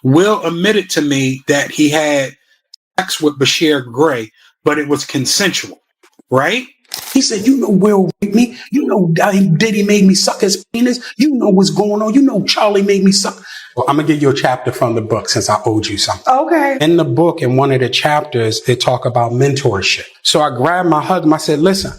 Will admitted to me that he had sex with Bryshere Gray, but it was consensual, right? He said, you know Will raped me. You know Diddy made me suck his penis. You know what's going on. You know Charlie made me suck. Well, I'm going to give you a chapter from the book since I owed you something. Okay. In the book, in one of the chapters, they talk about mentorship. So I grabbed my husband. I said, listen,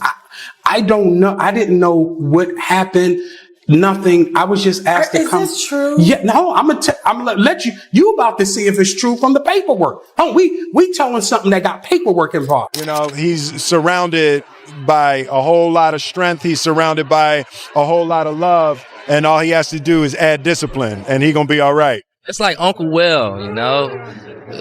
I don't know. I didn't know what happened. Nothing. I was just asked to come. Is this true? Yeah, no, I'm gonna let you about to see if it's true from the paperwork. Oh, we telling something that got paperwork involved. You know, he's surrounded by a whole lot of strength. He's surrounded by a whole lot of love. And all he has to do is add discipline and he gonna be all right. It's like Uncle Will, you know,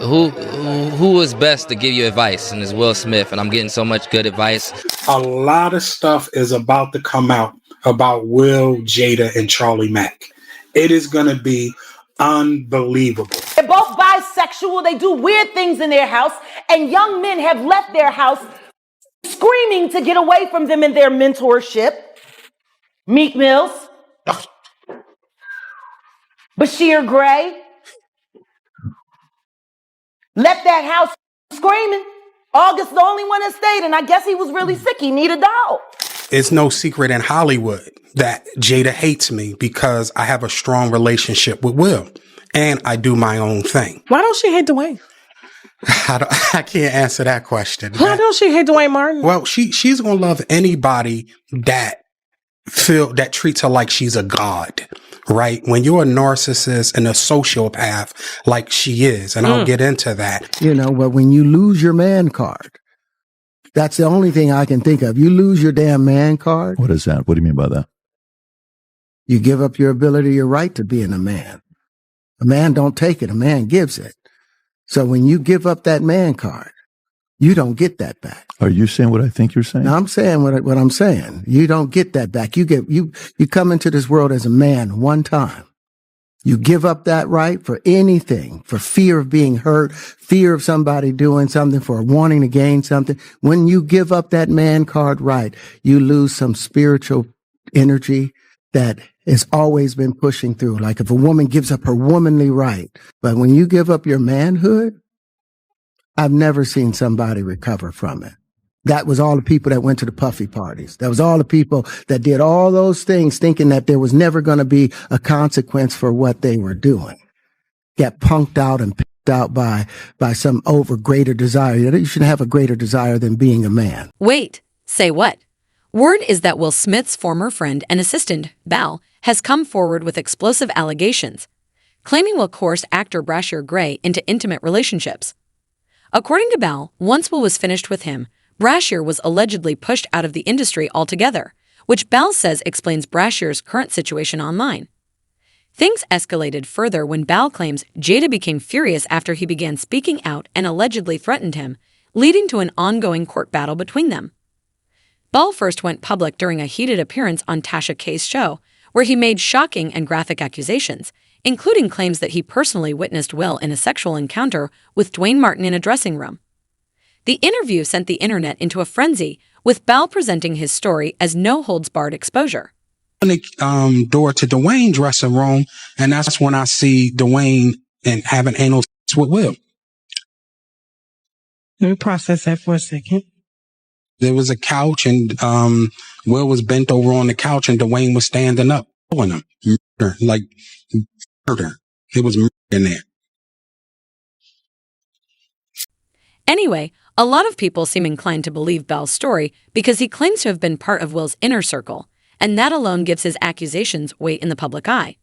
who is best to give you advice, and it's Will Smith, and I'm getting so much good advice. A lot of stuff is about to come out about Will, Jada, and Charlie Mack. It is going to be unbelievable. They're both bisexual. They do weird things in their house, and young men have left their house screaming to get away from them in their mentorship. Meek Mills, Bryshere Gray, left that house screaming. August the only one that stayed, and I guess he was really sick. He needed a dog. It's no secret in Hollywood that Jada hates me because I have a strong relationship with Will and I do my own thing. Why don't she hate Dwayne? I can't answer that question. Why don't she hate Dwayne Martin? Well, she's going to love anybody that treats her like she's a god, right? When you're a narcissist and a sociopath like she is, and I'll get into that. You know, but when you lose your man card, that's the only thing I can think of. You lose your damn man card. What is that? What do you mean by that? You give up your ability, your right to being a man. A man don't take it. A man gives it. So when you give up that man card, you don't get that back. Are you saying what I think you're saying? Now, I'm saying what I'm saying. You don't get that back. You come into this world as a man one time. You give up that right for anything, for fear of being hurt, fear of somebody doing something, for wanting to gain something. When you give up that man card right, you lose some spiritual energy that has always been pushing through. Like if a woman gives up her womanly right, but when you give up your manhood, I've never seen somebody recover from it. That was all the people that went to the puffy parties. That was all the people that did all those things thinking that there was never going to be a consequence for what they were doing. Get punked out and picked out by some greater desire. You shouldn't have a greater desire than being a man. Wait, say what? Word is that Will Smith's former friend and assistant, Bilal, has come forward with explosive allegations, claiming Will coerced actor Bryshere Gray into intimate relationships. According to Bilal, once Will was finished with him, Bryshere was allegedly pushed out of the industry altogether, which Bilal says explains Bryshere's current situation online. Things escalated further when Bilal claims Jada became furious after he began speaking out and allegedly threatened him, leading to an ongoing court battle between them. Bilal first went public during a heated appearance on Tasha K's show, where he made shocking and graphic accusations, including claims that he personally witnessed Will in a sexual encounter with Dwayne Martin in a dressing room. The interview sent the internet into a frenzy, with Bilal presenting his story as no-holds-barred exposure. The door to Dwayne's dressing room, and that's when I see Dwayne and having anal sex with Will. Let me process that for a second. There was a couch, and Will was bent over on the couch, and Dwayne was standing up on him. Murder. It was murder in there. Anyway, a lot of people seem inclined to believe Bilal's story because he claims to have been part of Will's inner circle, and that alone gives his accusations weight in the public eye.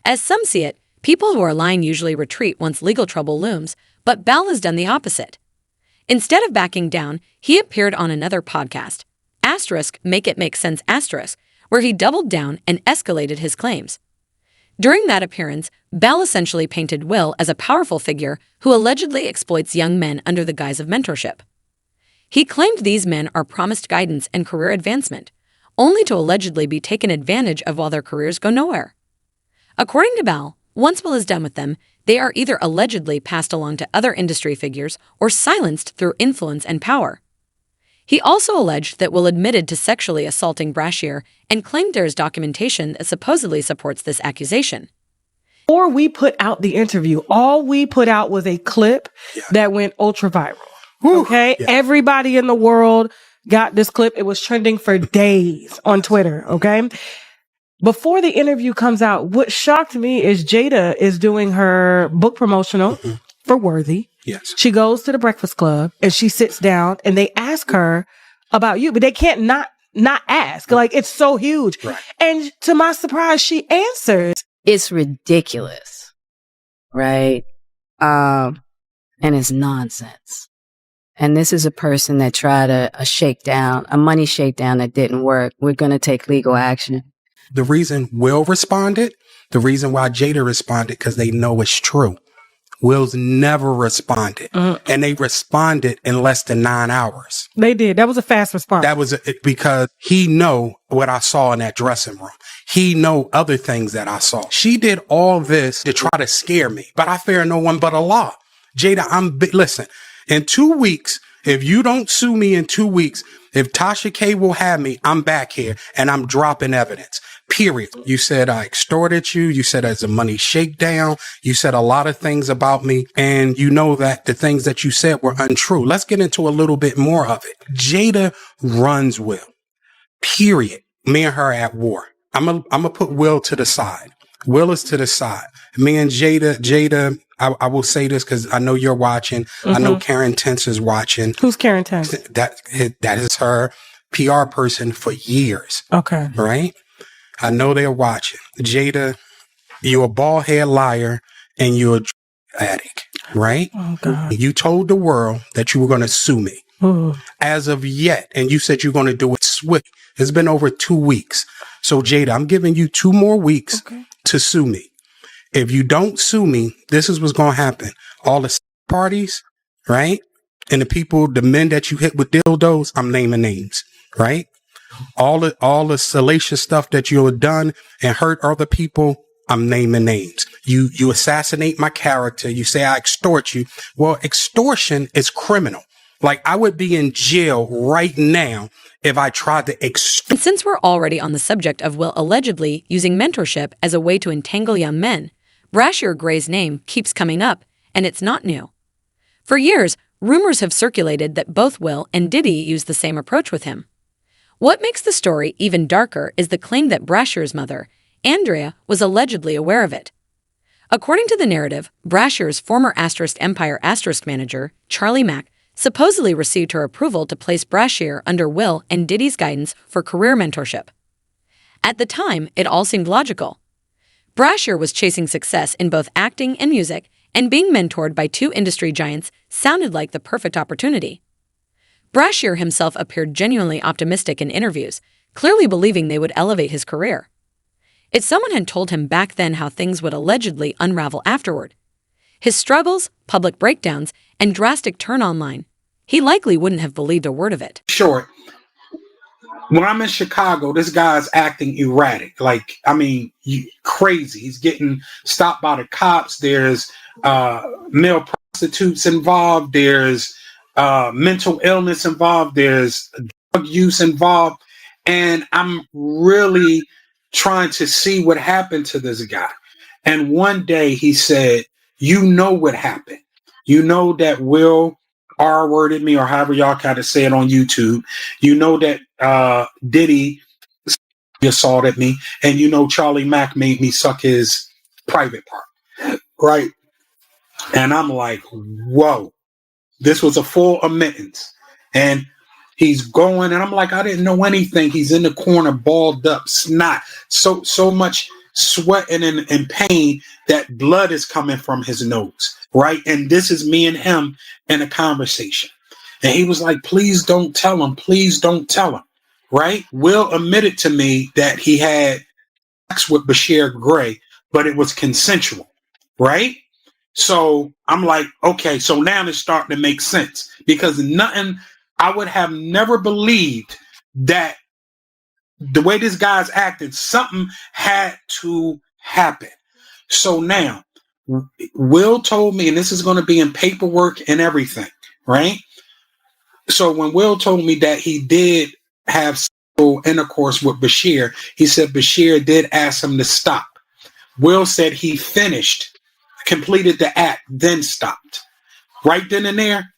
As some see it, people who are lying usually retreat once legal trouble looms, but Bilal has done the opposite. Instead of backing down, he appeared on another podcast, Make It Make Sense *, where he doubled down and escalated his claims. During that appearance, Bilal essentially painted Will as a powerful figure who allegedly exploits young men under the guise of mentorship. He claimed these men are promised guidance and career advancement, only to allegedly be taken advantage of while their careers go nowhere. According to Bilal, once Will is done with them, they are either allegedly passed along to other industry figures or silenced through influence and power. He also alleged that Will admitted to sexually assaulting Bryshere and claimed there is documentation that supposedly supports this accusation. Or we put out the interview. All we put out was a clip that went ultra viral. Okay. Yeah. Everybody in the world got this clip. It was trending for days on Twitter. Okay. Before the interview comes out, what shocked me is Jada is doing her book promotional for Worthy. Yes. She goes to the Breakfast Club and she sits down and they ask her about you, but they can't not ask. Like, it's so huge. Right. And to my surprise, she answers. It's ridiculous, right? And it's nonsense. And this is a person that tried a money shakedown that didn't work. We're going to take legal action. The reason Will responded, the reason why Jada responded, because they know it's true. Will's never responded. And they responded in less than 9 hours. They did. That was a fast response. That was because he know what I saw in that dressing room. He know other things that I saw. She did all this to try to scare me, but I fear no one but Allah. Jada, listen, in 2 weeks, if you don't sue me in 2 weeks, if Tasha K will have me, I'm back here and I'm dropping evidence. Period. You said I extorted you. You said it's a money shakedown. You said a lot of things about me. And you know that the things that you said were untrue. Let's get into a little bit more of it. Jada runs Will. Period. Me and her at war. I'm gonna put Will to the side. Will is to the side. Me and Jada, I will say this because I know you're watching. I know Karen Tense is watching. Who's Karen Tense? That is her PR person for years. Okay. Right? I know they're watching. Jada, you're a bald head liar and you're a drug addict, right? Oh, God. You told the world that you were going to sue me. As of yet, and you said you're going to do it swift. It's been over 2 weeks. So, Jada, I'm giving you 2 more weeks to sue me. If you don't sue me, this is what's going to happen. All the parties, right? And the men that you hit with dildos, I'm naming names, right? All the salacious stuff that you have done and hurt other people, I'm naming names. You assassinate my character. You say I extort you. Well, extortion is criminal. Like, I would be in jail right now if I tried to extort. And since we're already on the subject of Will allegedly using mentorship as a way to entangle young men, Bryshere Gray's name keeps coming up, and it's not new. For years, rumors have circulated that both Will and Diddy used the same approach with him. What makes the story even darker is the claim that Bryshere's mother, Andrea, was allegedly aware of it. According to the narrative, Bryshere's former Empire manager, Charlie Mack, supposedly received her approval to place Bryshere under Will and Diddy's guidance for career mentorship. At the time, it all seemed logical. Bryshere was chasing success in both acting and music, and being mentored by 2 industry giants sounded like the perfect opportunity. Bryshere himself appeared genuinely optimistic in interviews, clearly believing they would elevate his career. If someone had told him back then how things would allegedly unravel afterward, his struggles, public breakdowns, and drastic turn online, he likely wouldn't have believed a word of it. Short. When I'm in Chicago, this guy's acting erratic. Like, I mean, crazy. He's getting stopped by the cops. There's male prostitutes involved. There's mental illness involved. There's drug use involved. And I'm really trying to see what happened to this guy. And one day he said, you know what happened. You know that Will R-worded me, or however y'all kind of say it on YouTube. You know that Diddy assaulted me. And you know Charlie Mack made me suck his private part. Right? And I'm like, whoa. This was a full admittance. And he's going, and I'm like, I didn't know anything. He's in the corner, balled up, snot, so much sweating and pain that blood is coming from his nose, right? And this is me and him in a conversation. And he was like, please don't tell him. Please don't tell him, right? Will admitted to me that he had sex with Bryshere Gray, but it was consensual, right? So I'm like, okay, so now it's starting to make sense, because I would have never believed that the way this guy's acting, something had to happen. So now Will told me, and this is going to be in paperwork and everything, right? So when Will told me that he did have sexual intercourse with Bryshere, he said Bryshere did ask him to stop. Will said he completed the act, then stopped. Right then and there,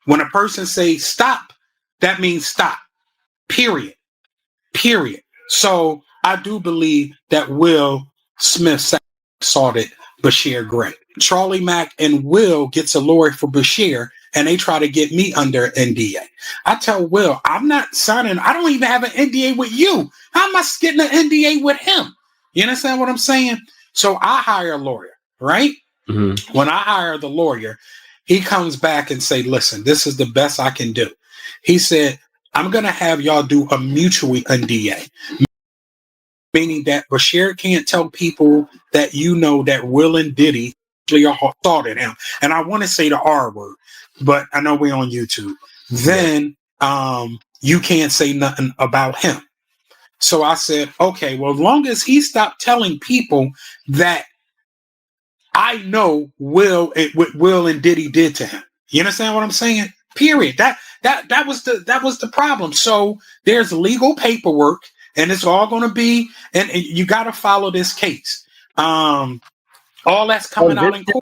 when a person says stop, that means stop. Period. Period. So I do believe that Will Smith assaulted Bryshere Gray. Charlie Mack and Will gets a lawyer for Bryshere, and they try to get me under NDA. I tell Will, I'm not signing. I don't even have an NDA with you. How am I getting an NDA with him? You understand what I'm saying? So I hire a lawyer, right? Mm-hmm. When I hire the lawyer, he comes back and say, listen, this is the best I can do. He said, I'm going to have y'all do a mutual NDA, meaning that Bryshere can't tell people that you know that Will and Diddy thought at him. And I want to say the R word, but I know we're on YouTube. Then you can't say nothing about him. So I said, okay, well, as long as he stopped telling people that I know what Will and Diddy did to him. You understand what I'm saying? Period. That was the problem. So there's legal paperwork, and it's all going to be, and you got to follow this case. All that's coming out in court.